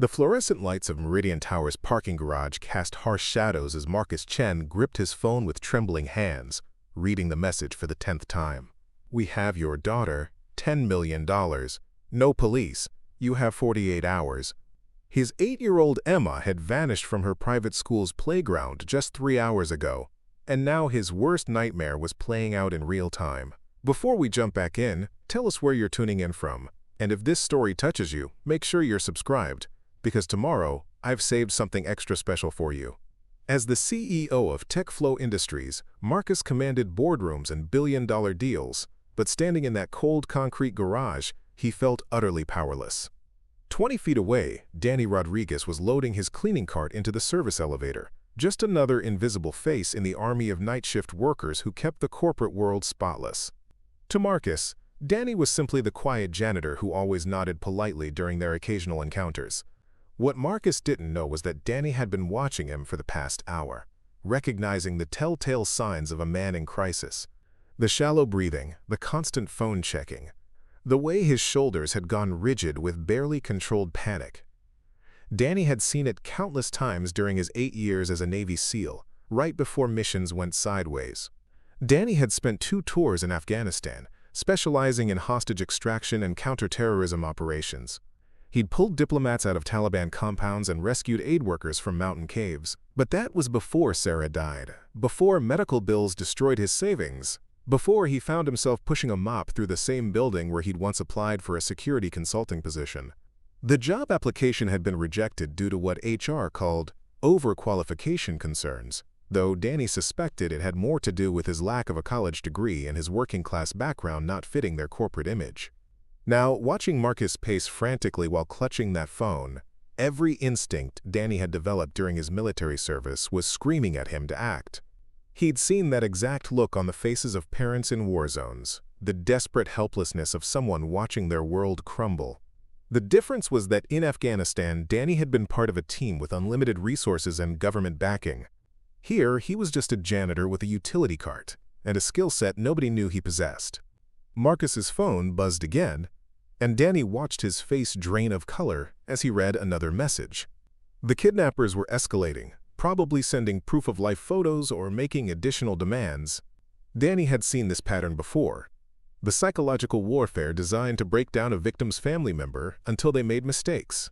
The fluorescent lights of Meridian Tower's parking garage cast harsh shadows as Marcus Chen gripped his phone with trembling hands, reading the message for the 10th time. "We have your daughter, $10 million. No police. You have 48 hours. His 8-year-old Emma had vanished from her private school's playground just 3 hours ago, and now his worst nightmare was playing out in real time. Before we jump back in, tell us where you're tuning in from, and if this story touches you, make sure you're subscribed, because tomorrow I've saved something extra special for you." As the CEO of TechFlow Industries, Marcus commanded boardrooms and billion-dollar deals, but standing in that cold concrete garage, he felt utterly powerless. 20 feet away, Danny Rodriguez was loading his cleaning cart into the service elevator, just another invisible face in the army of night shift workers who kept the corporate world spotless. To Marcus, Danny was simply the quiet janitor who always nodded politely during their occasional encounters. What Marcus didn't know was that Danny had been watching him for the past hour, recognizing the telltale signs of a man in crisis. The shallow breathing, the constant phone checking, the way his shoulders had gone rigid with barely controlled panic. Danny had seen it countless times during his 8 years as a Navy SEAL, right before missions went sideways. Danny had spent 2 tours in Afghanistan, specializing in hostage extraction and counterterrorism operations. He'd pulled diplomats out of Taliban compounds and rescued aid workers from mountain caves. But that was before Sarah died, before medical bills destroyed his savings, before he found himself pushing a mop through the same building where he'd once applied for a security consulting position. The job application had been rejected due to what HR called overqualification concerns, though Danny suspected it had more to do with his lack of a college degree and his working-class background not fitting their corporate image. Now, watching Marcus pace frantically while clutching that phone, every instinct Danny had developed during his military service was screaming at him to act. He'd seen that exact look on the faces of parents in war zones, the desperate helplessness of someone watching their world crumble. The difference was that in Afghanistan, Danny had been part of a team with unlimited resources and government backing. Here, he was just a janitor with a utility cart, and a skill set nobody knew he possessed. Marcus's phone buzzed again, and Danny watched his face drain of color as he read another message. The kidnappers were escalating, probably sending proof-of-life photos or making additional demands. Danny had seen this pattern before. The psychological warfare designed to break down a victim's family member until they made mistakes.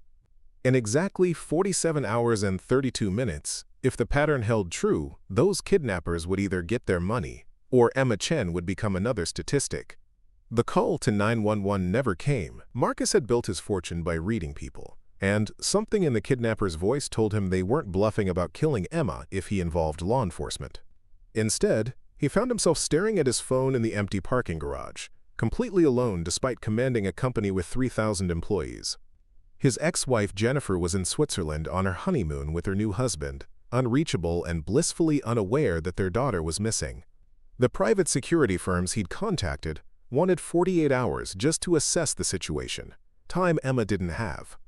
In exactly 47 hours and 32 minutes, if the pattern held true, those kidnappers would either get their money, or Emma Chen would become another statistic. The call to 911 never came. Marcus had built his fortune by reading people, and something in the kidnapper's voice told him they weren't bluffing about killing Emma if he involved law enforcement. Instead, he found himself staring at his phone in the empty parking garage, completely alone despite commanding a company with 3,000 employees. His ex-wife Jennifer was in Switzerland on her honeymoon with her new husband, unreachable and blissfully unaware that their daughter was missing. The private security firms he'd contacted wanted 48 hours just to assess the situation, time Emma didn't have.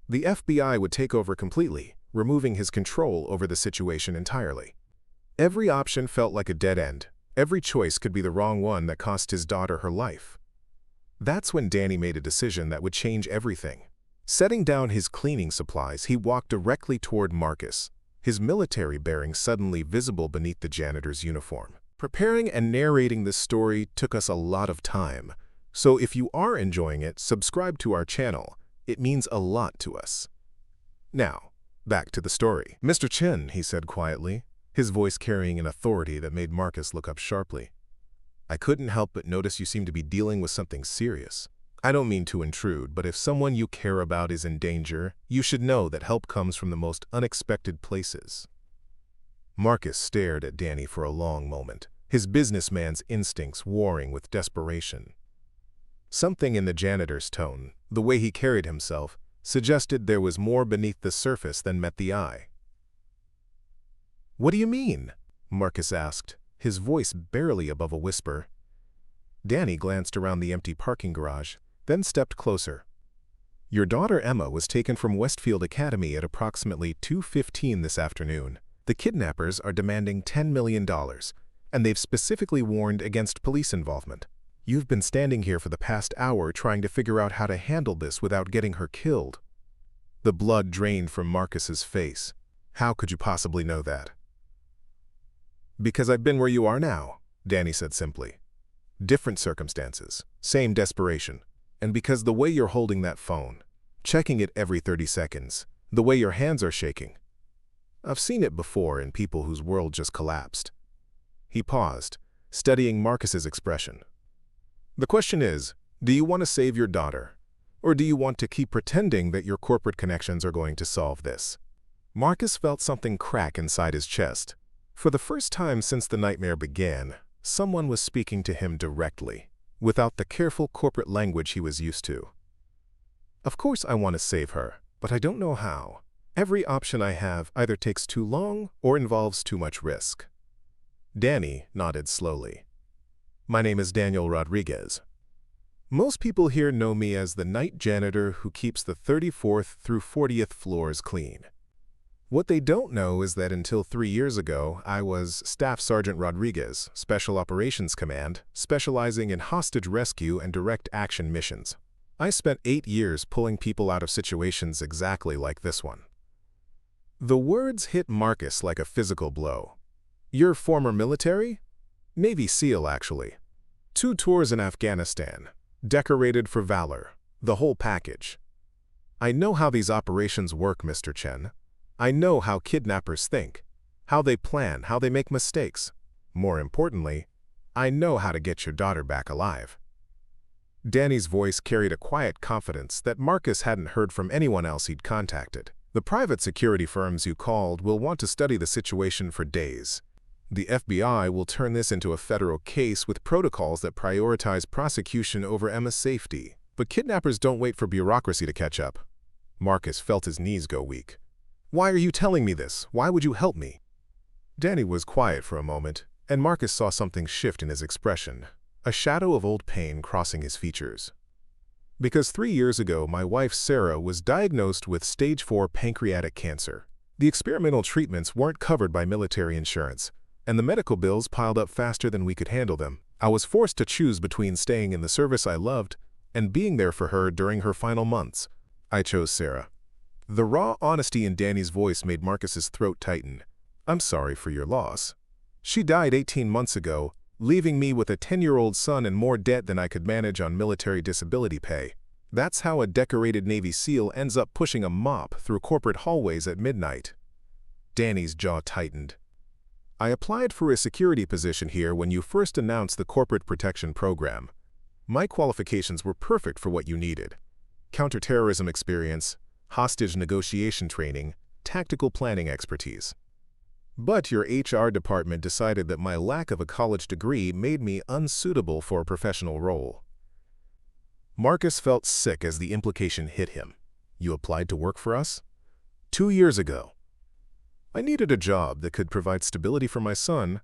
The FBI would take over completely, removing his control over the situation entirely. Every option felt like a dead end. Every choice could be the wrong one that cost his daughter her life. That's when Danny made a decision that would change everything. Setting down his cleaning supplies, he walked directly toward Marcus, his military bearing suddenly visible beneath the janitor's uniform. Preparing and narrating this story took us a lot of time, so if you are enjoying it, subscribe to our channel. It means a lot to us. Now, back to the story. "Mr. Chen," he said quietly, his voice carrying an authority that made Marcus look up sharply. "I couldn't help but notice you seem to be dealing with something serious. I don't mean to intrude, but if someone you care about is in danger, you should know that help comes from the most unexpected places." Marcus stared at Danny for a long moment, his businessman's instincts warring with desperation. Something in the janitor's tone, the way he carried himself, suggested there was more beneath the surface than met the eye. "What do you mean?" Marcus asked, his voice barely above a whisper. Danny glanced around the empty parking garage, then stepped closer. "Your daughter Emma was taken from Westfield Academy at approximately 2:15 this afternoon. The kidnappers are demanding $10 million, and they've specifically warned against police involvement. You've been standing here for the past hour trying to figure out how to handle this without getting her killed." The blood drained from Marcus's face. How could you possibly know that? Because I've been where you are now, Danny said simply. Different circumstances, same desperation. And because the way you're holding that phone, checking it every 30 seconds, the way your hands are shaking. I've seen it before in people whose world just collapsed. He paused, studying Marcus's expression. The question is, do you want to save your daughter? Or do you want to keep pretending that your corporate connections are going to solve this? Marcus felt something crack inside his chest. For the first time since the nightmare began, someone was speaking to him directly, without the careful corporate language he was used to. Of course I want to save her, but I don't know how. Every option I have either takes too long or involves too much risk. Danny nodded slowly. My name is Daniel Rodriguez. Most people here know me as the night janitor who keeps the 34th through 40th floors clean. What they don't know is that until 3 years ago, I was Staff Sergeant Rodriguez, Special Operations Command, specializing in hostage rescue and direct action missions. I spent 8 years pulling people out of situations exactly like this one. The words hit Marcus like a physical blow. You're former military? Navy SEAL, actually. 2 tours in Afghanistan, decorated for valor, the whole package. I know how these operations work, Mr. Chen. I know how kidnappers think, how they plan, how they make mistakes. More importantly, I know how to get your daughter back alive. Danny's voice carried a quiet confidence that Marcus hadn't heard from anyone else he'd contacted. The private security firms you called will want to study the situation for days. The FBI will turn this into a federal case with protocols that prioritize prosecution over Emma's safety. But kidnappers don't wait for bureaucracy to catch up. Marcus felt his knees go weak. Why are you telling me this? Why would you help me? Danny was quiet for a moment, and Marcus saw something shift in his expression, a shadow of old pain crossing his features. Because 3 years ago, my wife Sarah was diagnosed with stage 4 pancreatic cancer. The experimental treatments weren't covered by military insurance, and the medical bills piled up faster than we could handle them. I was forced to choose between staying in the service I loved and being there for her during her final months. I chose Sarah. The raw honesty in Danny's voice made Marcus's throat tighten. I'm sorry for your loss. She died 18 months ago, leaving me with a 10-year-old son and more debt than I could manage on military disability pay. That's how a decorated Navy SEAL ends up pushing a mop through corporate hallways at midnight. Danny's jaw tightened. I applied for a security position here when you first announced the corporate protection program. My qualifications were perfect for what you needed. Counterterrorism experience, hostage negotiation training, tactical planning expertise. But your HR department decided that my lack of a college degree made me unsuitable for a professional role. Marcus felt sick as the implication hit him. You applied to work for us? 2 years ago. I needed a job that could provide stability for my son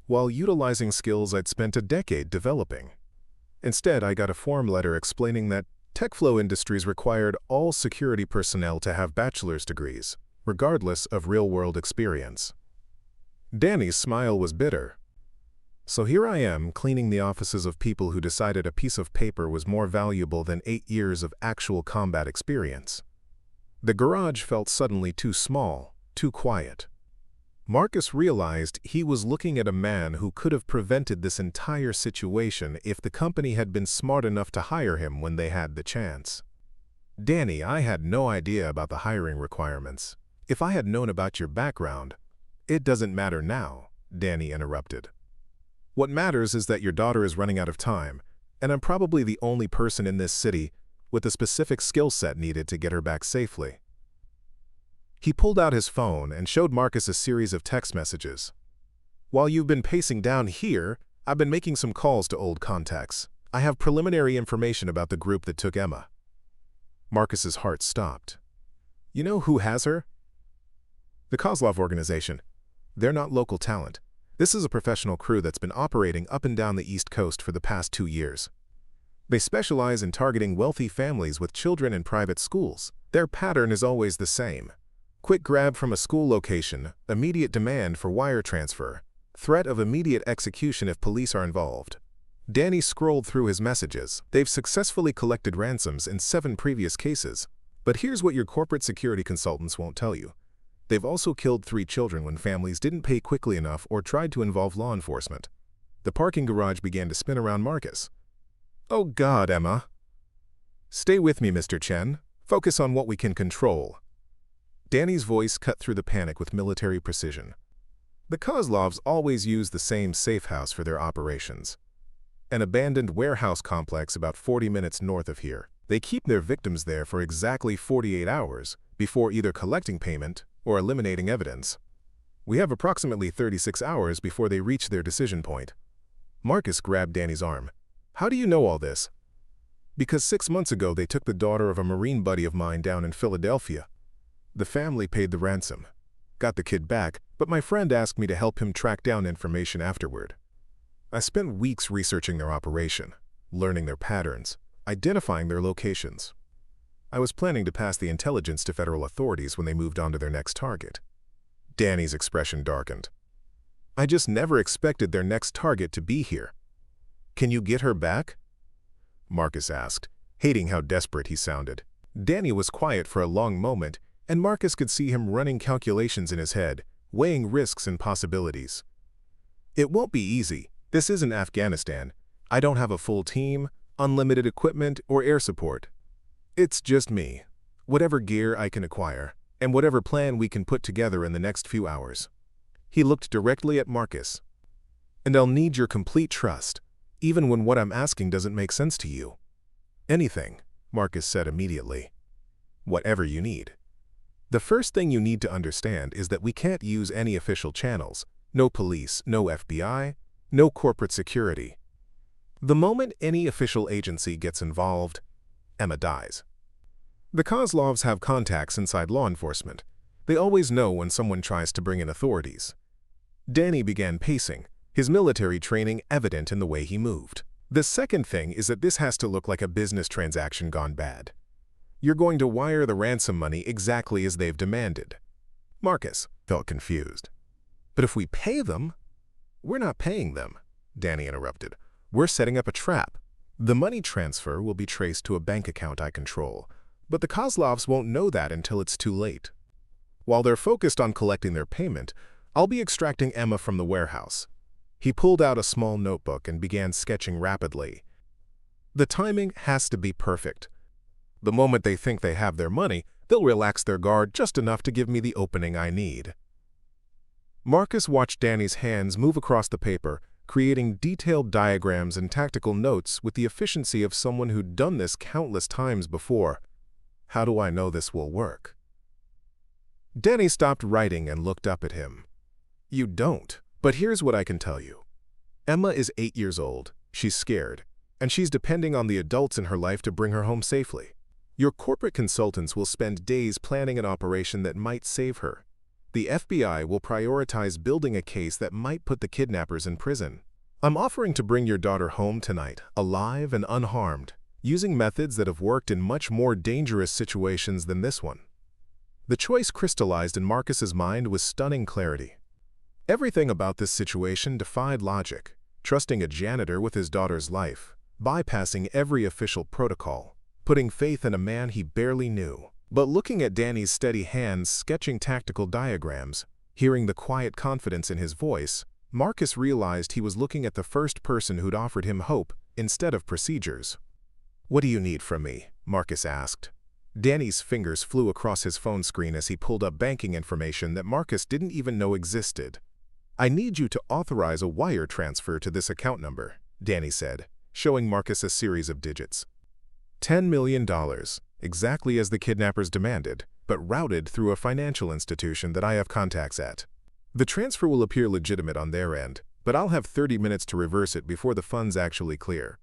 while utilizing skills I'd spent a decade developing. Instead, I got a form letter explaining that TechFlow Industries required all security personnel to have bachelor's degrees, regardless of real-world experience. Danny's smile was bitter. So here I am, cleaning the offices of people who decided a piece of paper was more valuable than 8 years of actual combat experience. The garage felt suddenly too small, too quiet. Marcus realized he was looking at a man who could have prevented this entire situation if the company had been smart enough to hire him when they had the chance. Danny, I had no idea about the hiring requirements. If I had known about your background, it doesn't matter now, Danny interrupted. What matters is that your daughter is running out of time, and I'm probably the only person in this city with the specific skill set needed to get her back safely. He pulled out his phone and showed Marcus a series of text messages. While you've been pacing down here, I've been making some calls to old contacts. I have preliminary information about the group that took Emma. Marcus's heart stopped. You know who has her? The Kozlov organization. They're not local talent. This is a professional crew that's been operating up and down the East Coast for the past 2 years. They specialize in targeting wealthy families with children in private schools. Their pattern is always the same. Quick grab from a school location, immediate demand for wire transfer, threat of immediate execution if police are involved. Danny scrolled through his messages. They've successfully collected ransoms in 7 previous cases. But here's what your corporate security consultants won't tell you. They've also killed 3 children when families didn't pay quickly enough or tried to involve law enforcement. The parking garage began to spin around Marcus. Oh God, Emma. Stay with me, Mr. Chen. Focus on what we can control. Danny's voice cut through the panic with military precision. The Kozlovs always use the same safe house for their operations. An abandoned warehouse complex about 40 minutes north of here. They keep their victims there for exactly 48 hours before either collecting payment or eliminating evidence. We have approximately 36 hours before they reach their decision point. Marcus grabbed Danny's arm. How do you know all this? Because 6 months ago they took the daughter of a Marine buddy of mine down in Philadelphia. The family paid the ransom. Got the kid back, but my friend asked me to help him track down information afterward. I spent weeks researching their operation, learning their patterns, identifying their locations. I was planning to pass the intelligence to federal authorities when they moved on to their next target. Danny's expression darkened. I just never expected their next target to be here. Can you get her back? Marcus asked, hating how desperate he sounded. Danny was quiet for a long moment, and Marcus could see him running calculations in his head, weighing risks and possibilities. It won't be easy. This isn't Afghanistan. I don't have a full team, unlimited equipment, or air support. It's just me, whatever gear I can acquire, and whatever plan we can put together in the next few hours. He looked directly at Marcus. And I'll need your complete trust, even when what I'm asking doesn't make sense to you. Anything, Marcus said immediately. Whatever you need. The first thing you need to understand is that we can't use any official channels, no police, no FBI, no corporate security. The moment any official agency gets involved, Emma dies. The Kozlovs have contacts inside law enforcement. They always know when someone tries to bring in authorities. Danny began pacing, his military training evident in the way he moved. The second thing is that this has to look like a business transaction gone bad. You're going to wire the ransom money exactly as they've demanded. Marcus felt confused. But if we pay them, we're not paying them, Danny interrupted. We're setting up a trap. The money transfer will be traced to a bank account I control, but the Kozlovs won't know that until it's too late. While they're focused on collecting their payment, I'll be extracting Emma from the warehouse. He pulled out a small notebook and began sketching rapidly. The timing has to be perfect. The moment they think they have their money, they'll relax their guard just enough to give me the opening I need. Marcus watched Danny's hands move across the paper, creating detailed diagrams and tactical notes with the efficiency of someone who'd done this countless times before. How do I know this will work? Danny stopped writing and looked up at him. You don't, but here's what I can tell you. Emma is 8 years old, she's scared, and she's depending on the adults in her life to bring her home safely. Your corporate consultants will spend days planning an operation that might save her. The FBI will prioritize building a case that might put the kidnappers in prison. I'm offering to bring your daughter home tonight, alive and unharmed, using methods that have worked in much more dangerous situations than this one. The choice crystallized in Marcus's mind with stunning clarity. Everything about this situation defied logic, trusting a janitor with his daughter's life, bypassing every official protocol, putting faith in a man he barely knew. But looking at Danny's steady hands sketching tactical diagrams, hearing the quiet confidence in his voice, Marcus realized he was looking at the first person who'd offered him hope instead of procedures. What do you need from me? Marcus asked. Danny's fingers flew across his phone screen as he pulled up banking information that Marcus didn't even know existed. I need you to authorize a wire transfer to this account number, Danny said, showing Marcus a series of digits. $10 million, exactly as the kidnappers demanded, but routed through a financial institution that I have contacts at. The transfer will appear legitimate on their end, but I'll have 30 minutes to reverse it before the funds actually clear.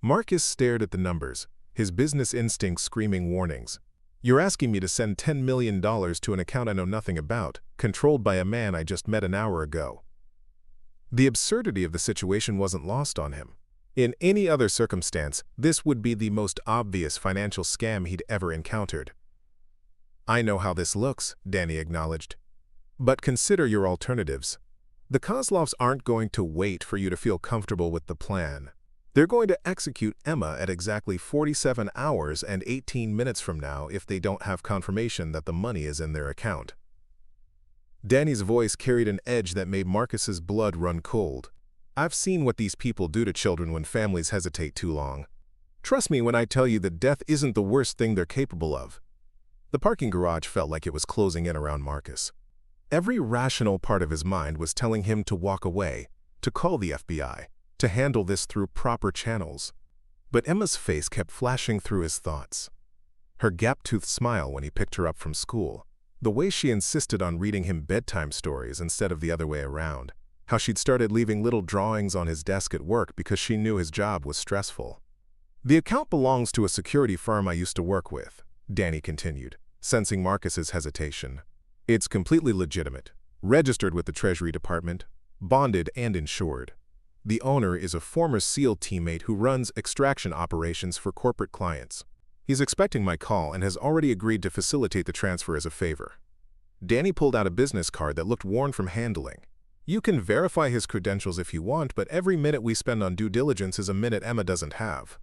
Marcus stared at the numbers, his business instincts screaming warnings. You're asking me to send $10 million to an account I know nothing about, controlled by a man I just met an hour ago. The absurdity of the situation wasn't lost on him. In any other circumstance, this would be the most obvious financial scam he'd ever encountered. I know how this looks, Danny acknowledged. But consider your alternatives. The Kozlovs aren't going to wait for you to feel comfortable with the plan. They're going to execute Emma at exactly 47 hours and 18 minutes from now if they don't have confirmation that the money is in their account. Danny's voice carried an edge that made Marcus's blood run cold. I've seen what these people do to children when families hesitate too long. Trust me when I tell you that death isn't the worst thing they're capable of. The parking garage felt like it was closing in around Marcus. Every rational part of his mind was telling him to walk away, to call the FBI, to handle this through proper channels. But Emma's face kept flashing through his thoughts. Her gap-toothed smile when he picked her up from school, the way she insisted on reading him bedtime stories instead of the other way around, how she'd started leaving little drawings on his desk at work because she knew his job was stressful. The account belongs to a security firm I used to work with, Danny continued, sensing Marcus's hesitation. It's completely legitimate, registered with the Treasury Department, bonded and insured. The owner is a former SEAL teammate who runs extraction operations for corporate clients. He's expecting my call and has already agreed to facilitate the transfer as a favor. Danny pulled out a business card that looked worn from handling. You can verify his credentials if you want, but every minute we spend on due diligence is a minute Emma doesn't have.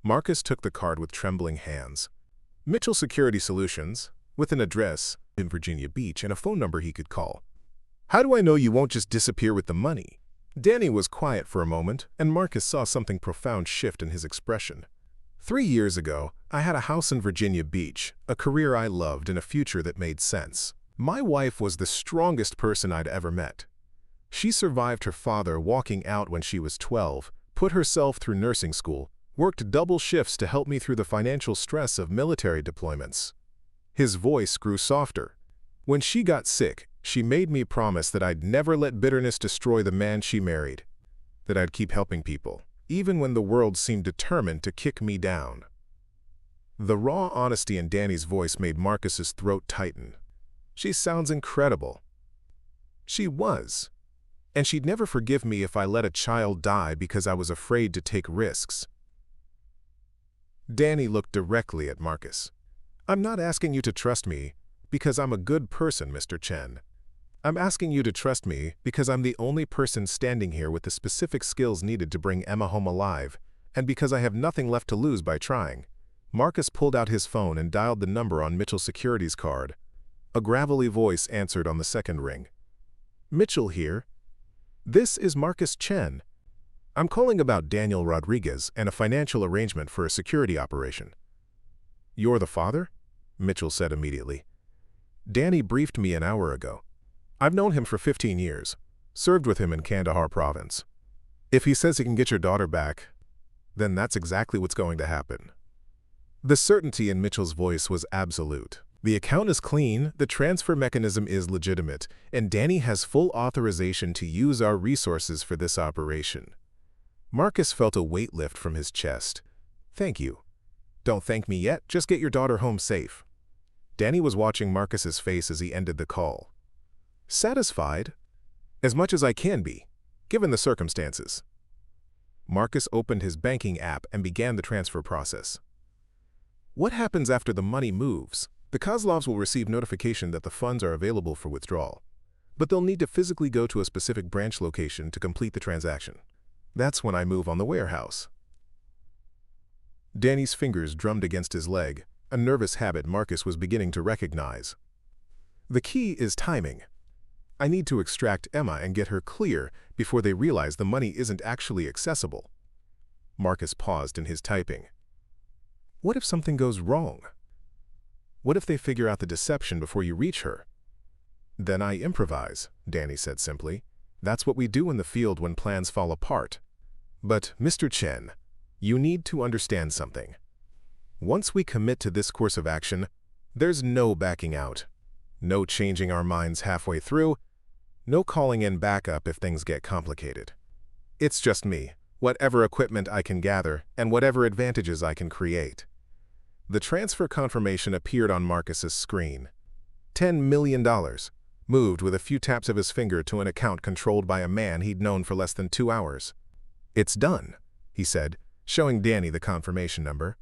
Marcus took the card with trembling hands. Mitchell Security Solutions, with an address in Virginia Beach and a phone number he could call. How do I know you won't just disappear with the money? Danny was quiet for a moment, and Marcus saw something profound shift in his expression. 3 years ago, I had a house in Virginia Beach, a career I loved and a future that made sense. My wife was the strongest person I'd ever met. She survived her father walking out when she was 12, put herself through nursing school, worked double shifts to help me through the financial stress of military deployments. His voice grew softer. When she got sick, she made me promise that I'd never let bitterness destroy the man she married, that I'd keep helping people, even when the world seemed determined to kick me down. The raw honesty in Danny's voice made Marcus's throat tighten. She sounds incredible. She was. And she'd never forgive me if I let a child die because I was afraid to take risks. Danny looked directly at Marcus. I'm not asking you to trust me because I'm a good person, Mr. Chen. I'm asking you to trust me because I'm the only person standing here with the specific skills needed to bring Emma home alive, and because I have nothing left to lose by trying. Marcus pulled out his phone and dialed the number on Mitchell Security's card. A gravelly voice answered on the second ring. Mitchell here. This is Marcus Chen. I'm calling about Daniel Rodriguez and a financial arrangement for a security operation. You're the father? Mitchell said immediately. Danny briefed me an hour ago. I've known him for 15 years, served with him in Kandahar province. If he says he can get your daughter back, then that's exactly what's going to happen. The certainty in Mitchell's voice was absolute. The account is clean, the transfer mechanism is legitimate, and Danny has full authorization to use our resources for this operation. Marcus felt a weight lift from his chest. Thank you. Don't thank me yet, just get your daughter home safe. Danny was watching Marcus's face as he ended the call. Satisfied? As much as I can be, given the circumstances. Marcus opened his banking app and began the transfer process. What happens after the money moves? The Kozlovs will receive notification that the funds are available for withdrawal, but they'll need to physically go to a specific branch location to complete the transaction. That's when I move on the warehouse. Danny's fingers drummed against his leg, a nervous habit Marcus was beginning to recognize. The key is timing. I need to extract Emma and get her clear before they realize the money isn't actually accessible. Marcus paused in his typing. What if something goes wrong? What if they figure out the deception before you reach her? Then I improvise, Danny said simply. That's what we do in the field when plans fall apart. But, Mr. Chen, you need to understand something. Once we commit to this course of action, there's no backing out. No changing our minds halfway through. No calling in backup if things get complicated. It's just me, whatever equipment I can gather, and whatever advantages I can create. The transfer confirmation appeared on Marcus's screen. $10 million, moved with a few taps of his finger to an account controlled by a man he'd known for less than 2 hours. It's done, he said, showing Danny the confirmation number.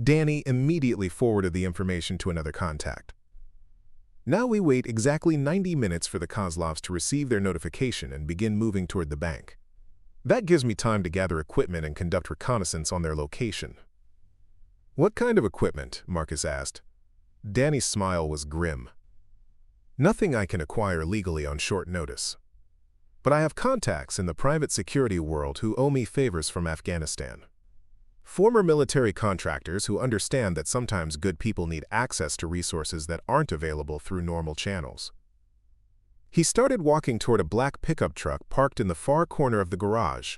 Danny immediately forwarded the information to another contact. Now we wait exactly 90 minutes for the Kozlovs to receive their notification and begin moving toward the bank. That gives me time to gather equipment and conduct reconnaissance on their location. What kind of equipment? Marcus asked. Danny's smile was grim. Nothing I can acquire legally on short notice. But I have contacts in the private security world who owe me favors from Afghanistan. Former military contractors who understand that sometimes good people need access to resources that aren't available through normal channels. He started walking toward a black pickup truck parked in the far corner of the garage.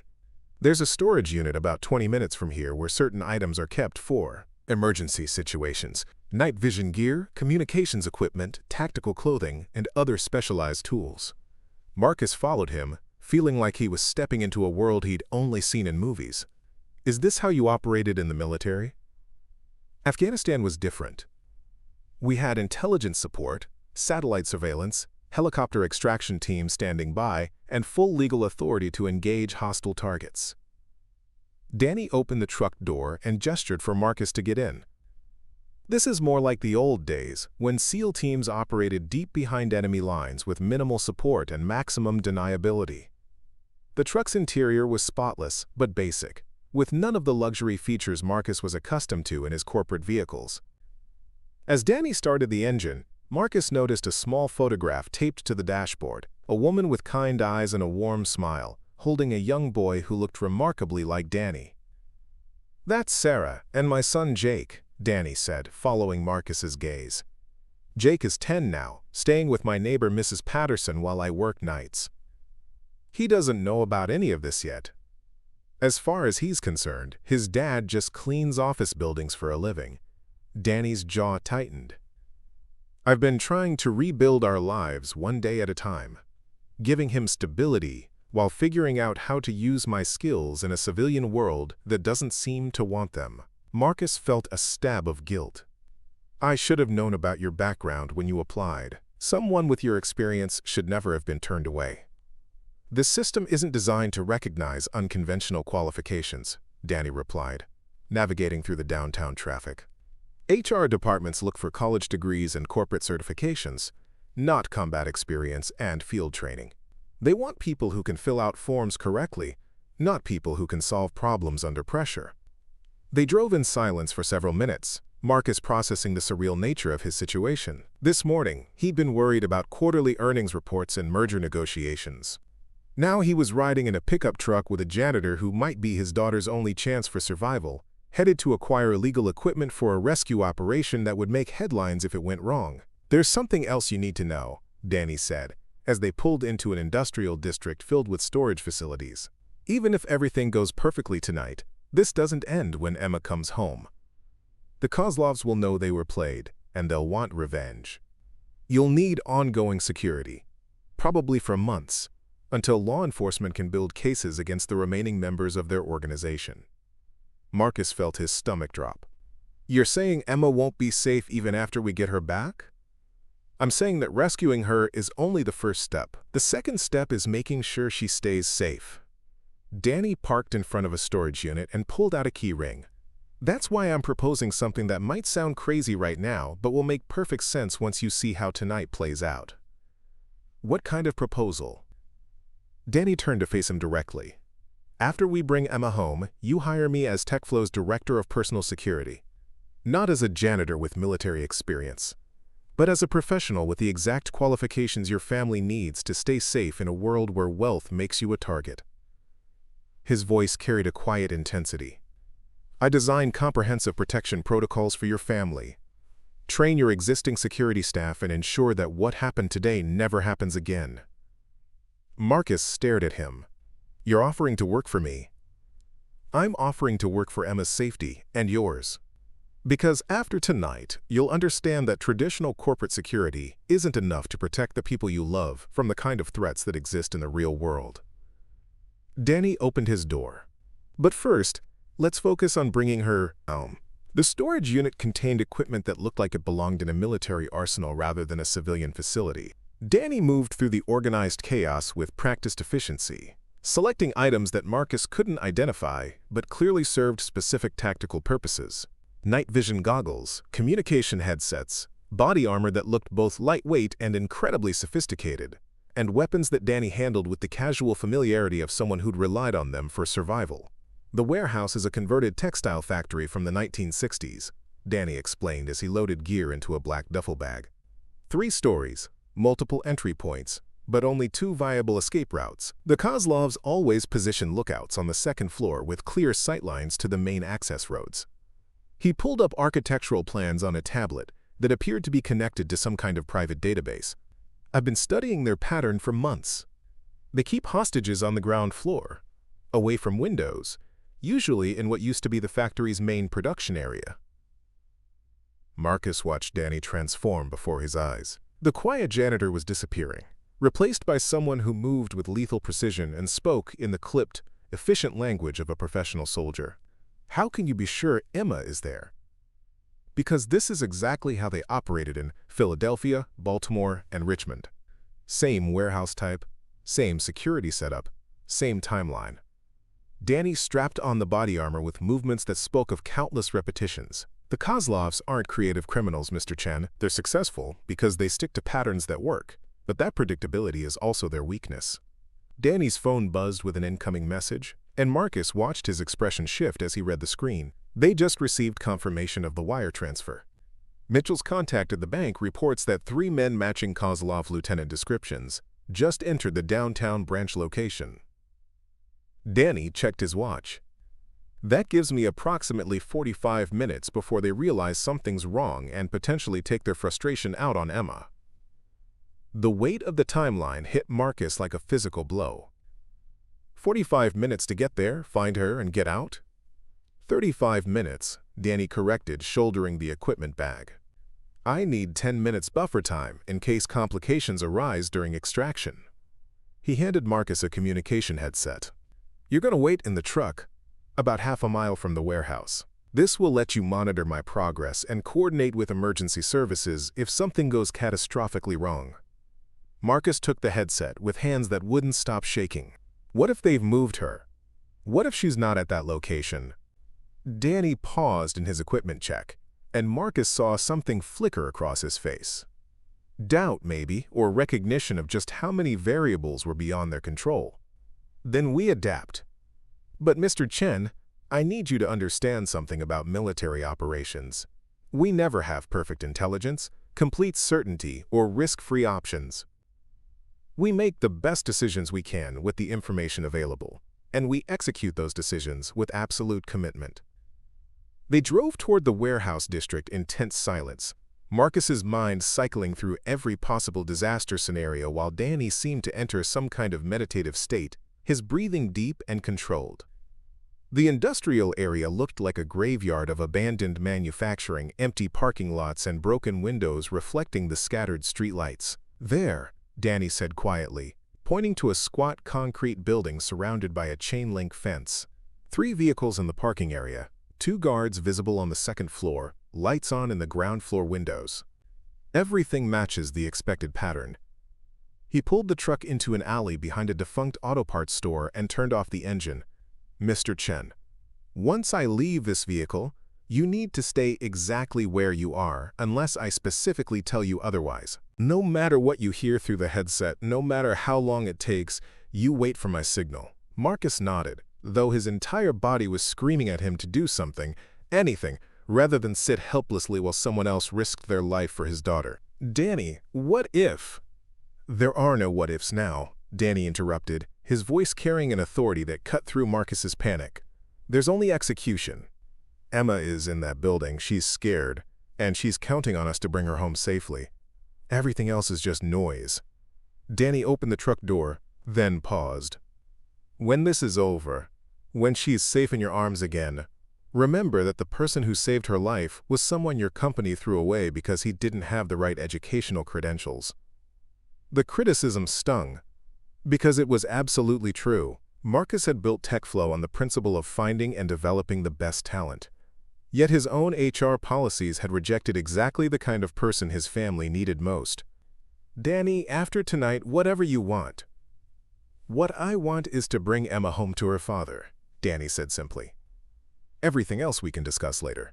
There's a storage unit about 20 minutes from here where certain items are kept for emergency situations, night vision gear, communications equipment, tactical clothing, and other specialized tools. Marcus followed him, feeling like he was stepping into a world he'd only seen in movies. Is this how you operated in the military? Afghanistan was different. We had intelligence support, satellite surveillance, helicopter extraction teams standing by, and full legal authority to engage hostile targets. Danny opened the truck door and gestured for Marcus to get in. This is more like the old days, when SEAL teams operated deep behind enemy lines with minimal support and maximum deniability. The truck's interior was spotless but basic, with none of the luxury features Marcus was accustomed to in his corporate vehicles. As Danny started the engine, Marcus noticed a small photograph taped to the dashboard, a woman with kind eyes and a warm smile, holding a young boy who looked remarkably like Danny. "That's Sarah and my son Jake," Danny said, following Marcus's gaze. "Jake is 10 now, staying with my neighbor Mrs. Patterson while I work nights. He doesn't know about any of this yet. As far as he's concerned, his dad just cleans office buildings for a living." Danny's jaw tightened. "I've been trying to rebuild our lives one day at a time, giving him stability while figuring out how to use my skills in a civilian world that doesn't seem to want them." Marcus felt a stab of guilt. "I should have known about your background when you applied. Someone with your experience should never have been turned away." "This system isn't designed to recognize unconventional qualifications," Danny replied, navigating through the downtown traffic. "HR departments look for college degrees and corporate certifications, not combat experience and field training. They want people who can fill out forms correctly, not people who can solve problems under pressure." They drove in silence for several minutes, Marcus processing the surreal nature of his situation. This morning, he'd been worried about quarterly earnings reports and merger negotiations. Now he was riding in a pickup truck with a janitor who might be his daughter's only chance for survival, headed to acquire illegal equipment for a rescue operation that would make headlines if it went wrong. "There's something else you need to know," Danny said, as they pulled into an industrial district filled with storage facilities. "Even if everything goes perfectly tonight, this doesn't end when Emma comes home. The Kozlovs will know they were played, and they'll want revenge. You'll need ongoing security, probably for months, until law enforcement can build cases against the remaining members of their organization." Marcus felt his stomach drop. "You're saying Emma won't be safe even after we get her back?" "I'm saying that rescuing her is only the first step. The second step is making sure she stays safe." Danny parked in front of a storage unit and pulled out a key ring. "That's why I'm proposing something that might sound crazy right now, but will make perfect sense once you see how tonight plays out." "What kind of proposal?" Danny turned to face him directly. "After we bring Emma home, you hire me as TechFlow's Director of Personal Security. Not as a janitor with military experience, but as a professional with the exact qualifications your family needs to stay safe in a world where wealth makes you a target." His voice carried a quiet intensity. "I design comprehensive protection protocols for your family, train your existing security staff, and ensure that what happened today never happens again." Marcus stared at him. "You're offering to work for me?" "I'm offering to work for Emma's safety and yours. Because after tonight, you'll understand that traditional corporate security isn't enough to protect the people you love from the kind of threats that exist in the real world." Danny opened his door. "But first, let's focus on bringing her home." The storage unit contained equipment that looked like it belonged in a military arsenal rather than a civilian facility. Danny moved through the organized chaos with practiced efficiency, selecting items that Marcus couldn't identify but clearly served specific tactical purposes. Night vision goggles, communication headsets, body armor that looked both lightweight and incredibly sophisticated, and weapons that Danny handled with the casual familiarity of someone who'd relied on them for survival. The warehouse is a converted textile factory from the 1960s, Danny explained as he loaded gear into a black duffel bag. 3 stories, multiple entry points, but only 2 viable escape routes. The Kozlovs always position lookouts on the 2nd floor with clear sightlines to the main access roads. He pulled up architectural plans on a tablet that appeared to be connected to some kind of private database. I've been studying their pattern for months. They keep hostages on the ground floor, away from windows, usually in what used to be the factory's main production area. Marcus watched Danny transform before his eyes. The quiet janitor was disappearing, replaced by someone who moved with lethal precision and spoke in the clipped, efficient language of a professional soldier. How can you be sure Emma is there? Because this is exactly how they operated in Philadelphia, Baltimore, and Richmond. Same warehouse type, same security setup, same timeline. Danny strapped on the body armor with movements that spoke of countless repetitions. The Kozlovs aren't creative criminals, Mr. Chen. They're successful because they stick to patterns that work, but that predictability is also their weakness. Danny's phone buzzed with an incoming message, and Marcus watched his expression shift as he read the screen. They just received confirmation of the wire transfer. Mitchell's contact at the bank reports that 3 men matching Kozlov lieutenant descriptions just entered the downtown branch location. Danny checked his watch. That gives me approximately 45 minutes before they realize something's wrong and potentially take their frustration out on Emma. The weight of the timeline hit Marcus like a physical blow. 45 minutes to get there, find her, and get out? 35 minutes, Danny corrected, shouldering the equipment bag. I need 10 minutes buffer time in case complications arise during extraction. He handed Marcus a communication headset. You're going to wait in the truck, about half a mile from the warehouse. This will let you monitor my progress and coordinate with emergency services if something goes catastrophically wrong. Marcus took the headset with hands that wouldn't stop shaking. What if they've moved her? What if she's not at that location? Danny paused in his equipment check, and Marcus saw something flicker across his face. Doubt, maybe, or recognition of just how many variables were beyond their control. Then we adapt. But Mr. Chen, I need you to understand something about military operations. We never have perfect intelligence, complete certainty, or risk-free options. We make the best decisions we can with the information available, and we execute those decisions with absolute commitment. They drove toward the warehouse district in tense silence, Marcus's mind cycling through every possible disaster scenario while Danny seemed to enter some kind of meditative state, his breathing deep and controlled. The industrial area looked like a graveyard of abandoned manufacturing, empty parking lots, and broken windows reflecting the scattered streetlights. There, Danny said quietly, pointing to a squat concrete building surrounded by a chain-link fence. 3 vehicles in the parking area, 2 guards visible on the 2nd floor, lights on in the ground floor windows. Everything matches the expected pattern. He pulled the truck into an alley behind a defunct auto parts store and turned off the engine. Mr. Chen, once I leave this vehicle, you need to stay exactly where you are unless I specifically tell you otherwise. No matter what you hear through the headset, no matter how long it takes, you wait for my signal. Marcus nodded, though his entire body was screaming at him to do something, anything, rather than sit helplessly while someone else risked their life for his daughter. Danny, what if? There are no what-ifs now, Danny interrupted, his voice carrying an authority that cut through Marcus's panic. There's only execution. Emma is in that building, she's scared, and she's counting on us to bring her home safely. Everything else is just noise. Danny opened the truck door, then paused. When this is over, when she's safe in your arms again, remember that the person who saved her life was someone your company threw away because he didn't have the right educational credentials. The criticism stung, because it was absolutely true. Marcus had built TechFlow on the principle of finding and developing the best talent. Yet his own HR policies had rejected exactly the kind of person his family needed most. Danny, after tonight, whatever you want. What I want is to bring Emma home to her father, Danny said simply. Everything else we can discuss later.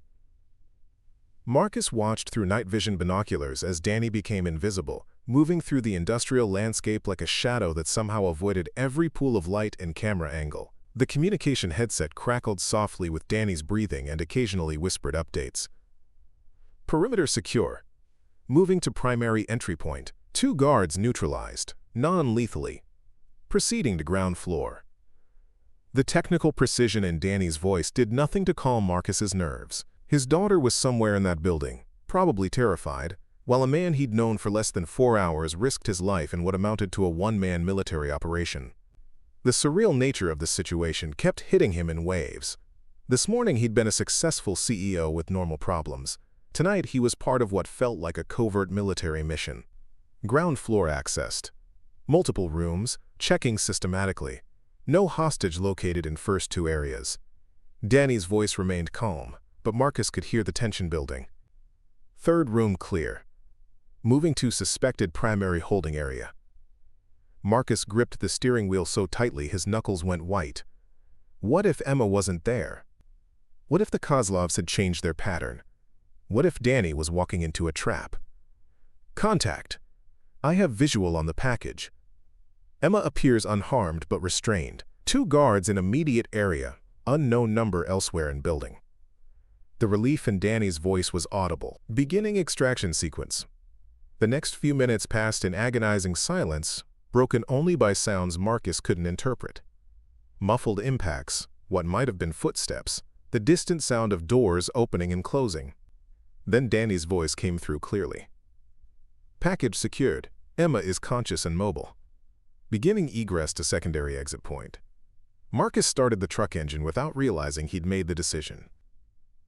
Marcus watched through night vision binoculars as Danny became invisible, moving through the industrial landscape like a shadow that somehow avoided every pool of light and camera angle. The communication headset crackled softly with Danny's breathing and occasionally whispered updates. Perimeter secure. Moving to primary entry point. 2 guards neutralized, non-lethally. Proceeding to ground floor. The technical precision in Danny's voice did nothing to calm Marcus's nerves. His daughter was somewhere in that building, probably terrified, while a man he'd known for less than 4 hours risked his life in what amounted to a one-man military operation. The surreal nature of the situation kept hitting him in waves. This morning he'd been a successful CEO with normal problems. Tonight he was part of what felt like a covert military mission. Ground floor accessed. Multiple rooms, checking systematically. No hostage located in first 2 areas. Danny's voice remained calm, but Marcus could hear the tension building. 3rd room clear. Moving to suspected primary holding area. Marcus gripped the steering wheel so tightly his knuckles went white. What if Emma wasn't there? What if the Kozlovs had changed their pattern? What if Danny was walking into a trap? Contact. I have visual on the package. Emma appears unharmed but restrained. 2 guards in immediate area, unknown number elsewhere in building. The relief in Danny's voice was audible. Beginning extraction sequence. The next few minutes passed in agonizing silence, broken only by sounds Marcus couldn't interpret. Muffled impacts, what might have been footsteps, the distant sound of doors opening and closing. Then Danny's voice came through clearly. Package secured. Emma is conscious and mobile. Beginning egress to secondary exit point. Marcus started the truck engine without realizing he'd made the decision.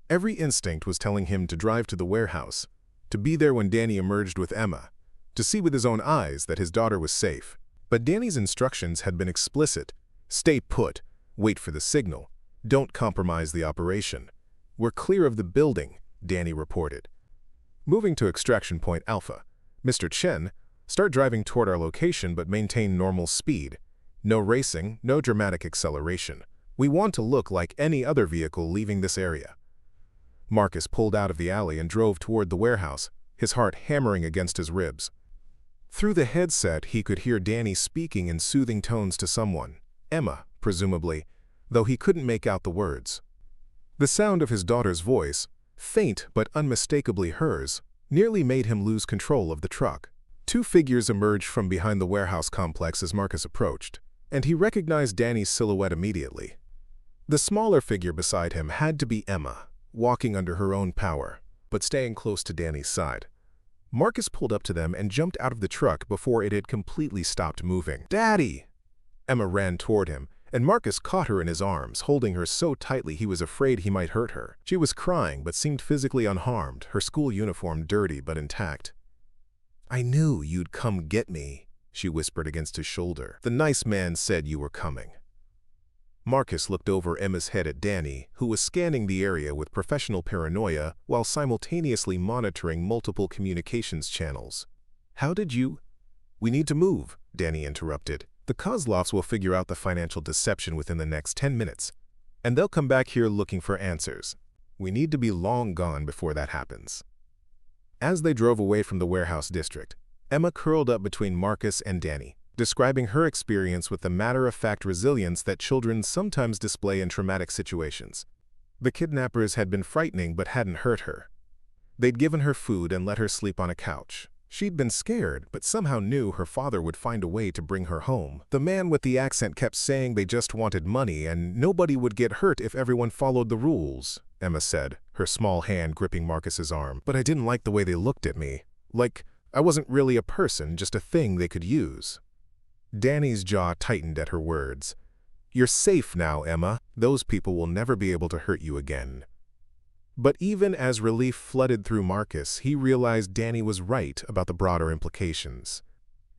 Every instinct was telling him to drive to the warehouse, to be there when Danny emerged with Emma, to see with his own eyes that his daughter was safe. But Danny's instructions had been explicit. Stay put, wait for the signal, don't compromise the operation. We're clear of the building, Danny reported. Moving to extraction point Alpha. Mr. Chen, start driving toward our location but maintain normal speed. No racing, no dramatic acceleration. We want to look like any other vehicle leaving this area. Marcus pulled out of the alley and drove toward the warehouse, his heart hammering against his ribs. Through the headset, he could hear Danny speaking in soothing tones to someone, Emma, presumably, though he couldn't make out the words. The sound of his daughter's voice, faint but unmistakably hers, nearly made him lose control of the truck. 2 figures emerged from behind the warehouse complex as Marcus approached, and he recognized Danny's silhouette immediately. The smaller figure beside him had to be Emma, walking under her own power, but staying close to Danny's side. Marcus pulled up to them and jumped out of the truck before it had completely stopped moving. "Daddy!" Emma ran toward him, and Marcus caught her in his arms, holding her so tightly he was afraid he might hurt her. She was crying but seemed physically unharmed, her school uniform dirty but intact. "I knew you'd come get me," she whispered against his shoulder. "The nice man said you were coming." Marcus looked over Emma's head at Danny, who was scanning the area with professional paranoia while simultaneously monitoring multiple communications channels. "How did you—" "We need to move," Danny interrupted. "The Kozlovs will figure out the financial deception within the next 10 minutes, and they'll come back here looking for answers. We need to be long gone before that happens." As they drove away from the warehouse district, Emma curled up between Marcus and Danny, describing her experience with the matter-of-fact resilience that children sometimes display in traumatic situations. The kidnappers had been frightening but hadn't hurt her. They'd given her food and let her sleep on a couch. She'd been scared, but somehow knew her father would find a way to bring her home. The man with the accent kept saying they just wanted money and nobody would get hurt if everyone followed the rules, Emma said, her small hand gripping Marcus's arm. "But I didn't like the way they looked at me. Like I wasn't really a person, just a thing they could use." Danny's jaw tightened at her words. "You're safe now, Emma. Those people will never be able to hurt you again." But even as relief flooded through Marcus, he realized Danny was right about the broader implications.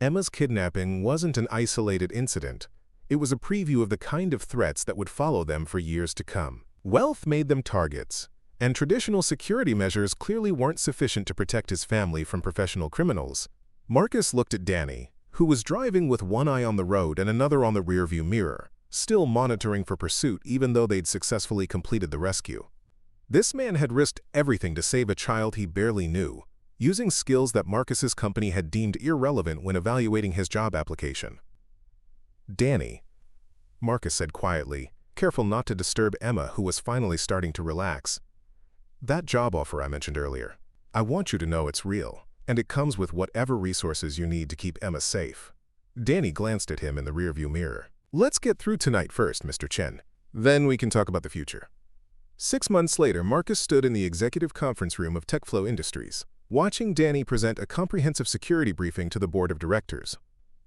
Emma's kidnapping wasn't an isolated incident. It was a preview of the kind of threats that would follow them for years to come. Wealth made them targets, and traditional security measures clearly weren't sufficient to protect his family from professional criminals. Marcus looked at Danny, who was driving with one eye on the road and another on the rearview mirror, still monitoring for pursuit even though they'd successfully completed the rescue. This man had risked everything to save a child he barely knew, using skills that Marcus's company had deemed irrelevant when evaluating his job application. "Danny," Marcus said quietly, careful not to disturb Emma, who was finally starting to relax. "That job offer I mentioned earlier, I want you to know it's real, and it comes with whatever resources you need to keep Emma safe." Danny glanced at him in the rearview mirror. "Let's get through tonight first, Mr. Chen. Then we can talk about the future." 6 months later, Marcus stood in the executive conference room of TechFlow Industries, watching Danny present a comprehensive security briefing to the board of directors.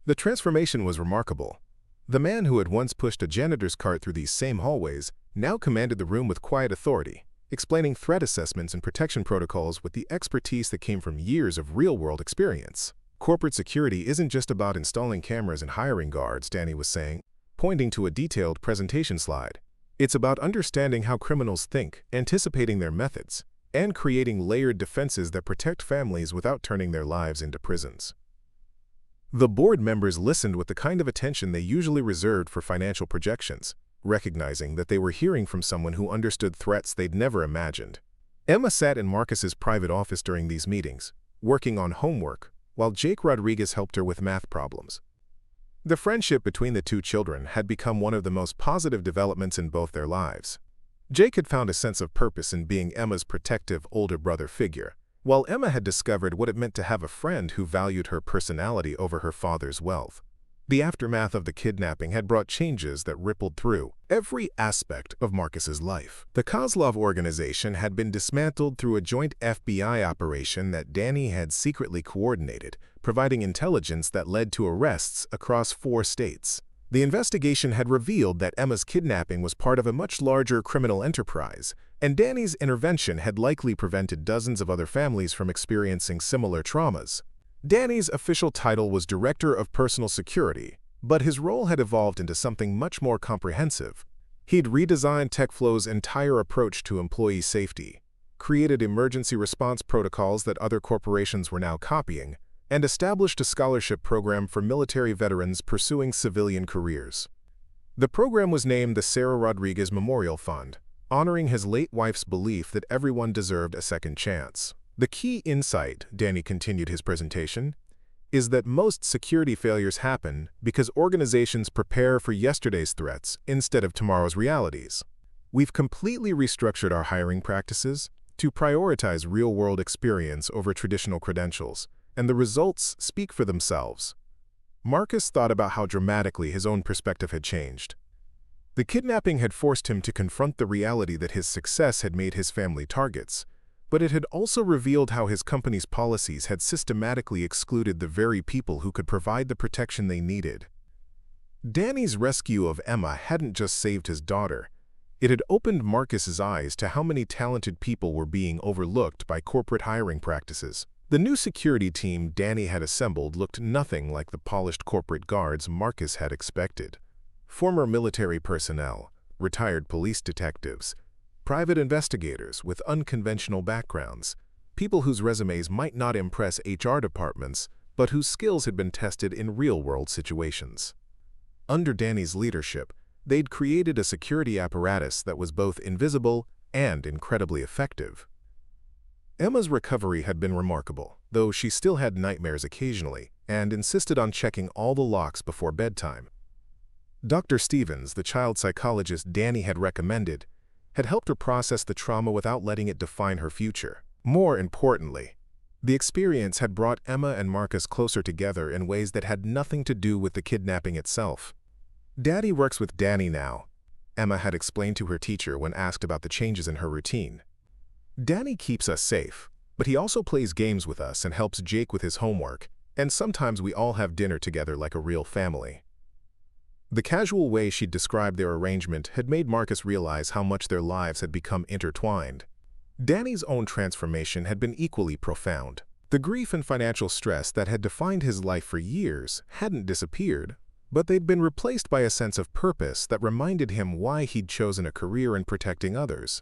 The transformation was remarkable. The man who had once pushed a janitor's cart through these same hallways now commanded the room with quiet authority, explaining threat assessments and protection protocols with the expertise that came from years of real-world experience. "Corporate security isn't just about installing cameras and hiring guards," Danny was saying, pointing to a detailed presentation slide. "It's about understanding how criminals think, anticipating their methods, and creating layered defenses that protect families without turning their lives into prisons." The board members listened with the kind of attention they usually reserved for financial projections, recognizing that they were hearing from someone who understood threats they'd never imagined. Emma sat in Marcus's private office during these meetings, working on homework, while Jake Rodriguez helped her with math problems. The friendship between the two children had become one of the most positive developments in both their lives. Jake had found a sense of purpose in being Emma's protective older brother figure, while Emma had discovered what it meant to have a friend who valued her personality over her father's wealth. The aftermath of the kidnapping had brought changes that rippled through every aspect of Marcus's life. The Kozlov organization had been dismantled through a joint FBI operation that Danny had secretly coordinated, providing intelligence that led to arrests across 4 states. The investigation had revealed that Emma's kidnapping was part of a much larger criminal enterprise, and Danny's intervention had likely prevented dozens of other families from experiencing similar traumas. Danny's official title was Director of Personal Security, but his role had evolved into something much more comprehensive. He'd redesigned TechFlow's entire approach to employee safety, created emergency response protocols that other corporations were now copying, and established a scholarship program for military veterans pursuing civilian careers. The program was named the Sarah Rodriguez Memorial Fund, honoring his late wife's belief that everyone deserved a second chance. "The key insight," Danny continued his presentation, "is that most security failures happen because organizations prepare for yesterday's threats instead of tomorrow's realities. We've completely restructured our hiring practices to prioritize real-world experience over traditional credentials, and the results speak for themselves." Marcus thought about how dramatically his own perspective had changed. The kidnapping had forced him to confront the reality that his success had made his family targets, but it had also revealed how his company's policies had systematically excluded the very people who could provide the protection they needed. Danny's rescue of Emma hadn't just saved his daughter. It had opened Marcus's eyes to how many talented people were being overlooked by corporate hiring practices. The new security team Danny had assembled looked nothing like the polished corporate guards Marcus had expected. Former military personnel, retired police detectives, private investigators with unconventional backgrounds, people whose resumes might not impress HR departments, but whose skills had been tested in real-world situations. Under Danny's leadership, they'd created a security apparatus that was both invisible and incredibly effective. Emma's recovery had been remarkable, though she still had nightmares occasionally and insisted on checking all the locks before bedtime. Dr. Stevens, the child psychologist Danny had recommended, had helped her process the trauma without letting it define her future. More importantly, the experience had brought Emma and Marcus closer together in ways that had nothing to do with the kidnapping itself. "Daddy works with Danny now," Emma had explained to her teacher when asked about the changes in her routine. "Danny keeps us safe, but he also plays games with us and helps Jake with his homework, and sometimes we all have dinner together like a real family." The casual way she'd described their arrangement had made Marcus realize how much their lives had become intertwined. Danny's own transformation had been equally profound. The grief and financial stress that had defined his life for years hadn't disappeared, but they'd been replaced by a sense of purpose that reminded him why he'd chosen a career in protecting others.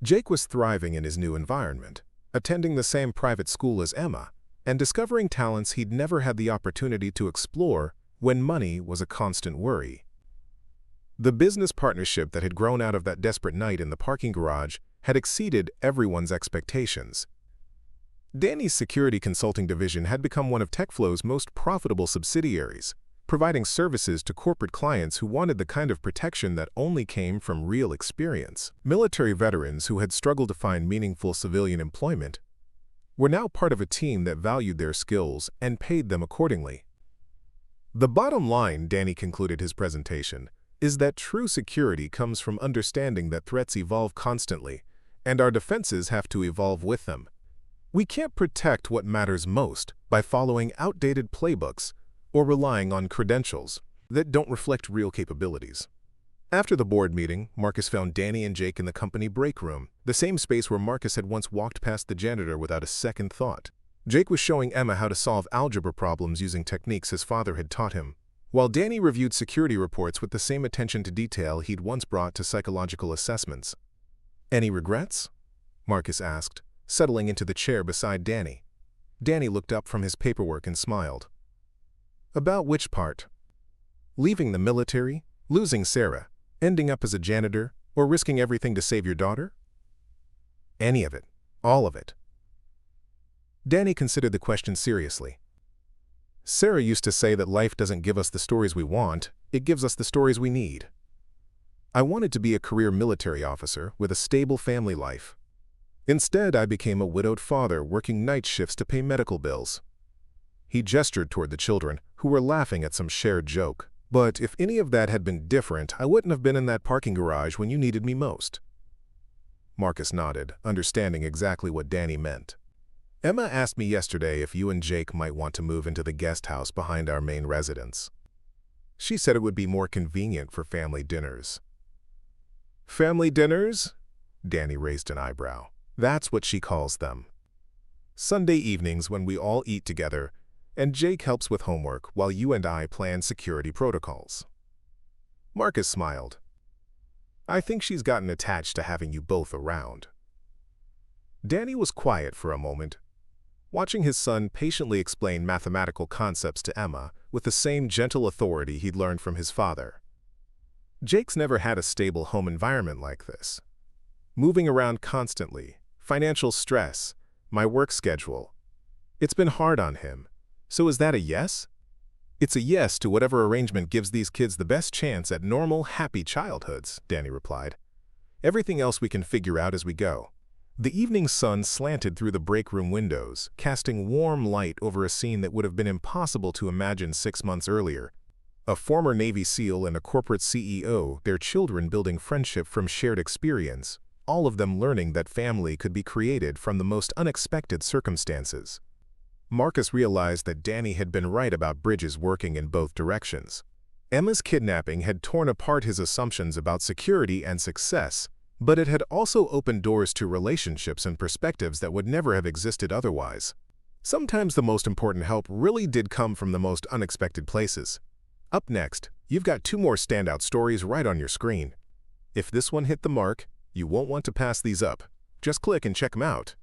Jake was thriving in his new environment, attending the same private school as Emma, and discovering talents he'd never had the opportunity to explore when money was a constant worry. The business partnership that had grown out of that desperate night in the parking garage had exceeded everyone's expectations. Danny's security consulting division had become one of TechFlow's most profitable subsidiaries, providing services to corporate clients who wanted the kind of protection that only came from real experience. Military veterans who had struggled to find meaningful civilian employment were now part of a team that valued their skills and paid them accordingly. The bottom line, Danny concluded his presentation, is that true security comes from understanding that threats evolve constantly, and our defenses have to evolve with them. We can't protect what matters most by following outdated playbooks or relying on credentials that don't reflect real capabilities. After the board meeting, Marcus found Danny and Jake in the company break room, the same space where Marcus had once walked past the janitor without a second thought. Jake was showing Emma how to solve algebra problems using techniques his father had taught him, while Danny reviewed security reports with the same attention to detail he'd once brought to psychological assessments. "Any regrets?" Marcus asked, settling into the chair beside Danny. Danny looked up from his paperwork and smiled. "About which part? Leaving the military, losing Sarah, ending up as a janitor, or risking everything to save your daughter?" "Any of it. All of it." Danny considered the question seriously. "Sarah used to say that life doesn't give us the stories we want, it gives us the stories we need. I wanted to be a career military officer with a stable family life. Instead, I became a widowed father working night shifts to pay medical bills." He gestured toward the children, who were laughing at some shared joke. "But if any of that had been different, I wouldn't have been in that parking garage when you needed me most." Marcus nodded, understanding exactly what Danny meant. "Emma asked me yesterday if you and Jake might want to move into the guest house behind our main residence. She said it would be more convenient for family dinners." "Family dinners?" Danny raised an eyebrow. "That's what she calls them. Sunday evenings when we all eat together, and Jake helps with homework while you and I plan security protocols." Marcus smiled. "I think she's gotten attached to having you both around." Danny was quiet for a moment, watching his son patiently explain mathematical concepts to Emma with the same gentle authority he'd learned from his father. Jake's never had a stable home environment like this. Moving around constantly, financial stress, my work schedule. It's been hard on him. So is that a yes? "It's a yes to whatever arrangement gives these kids the best chance at normal, happy childhoods," Danny replied. "Everything else we can figure out as we go." The evening sun slanted through the break room windows, casting warm light over a scene that would have been impossible to imagine 6 months earlier. A former Navy SEAL and a corporate CEO, their children building friendship from shared experience, all of them learning that family could be created from the most unexpected circumstances. Marcus realized that Danny had been right about bridges working in both directions. Emma's kidnapping had torn apart his assumptions about security and success, but it had also opened doors to relationships and perspectives that would never have existed otherwise. Sometimes the most important help really did come from the most unexpected places. Up next, you've got 2 more standout stories right on your screen. If this one hit the mark, you won't want to pass these up. Just click and check them out.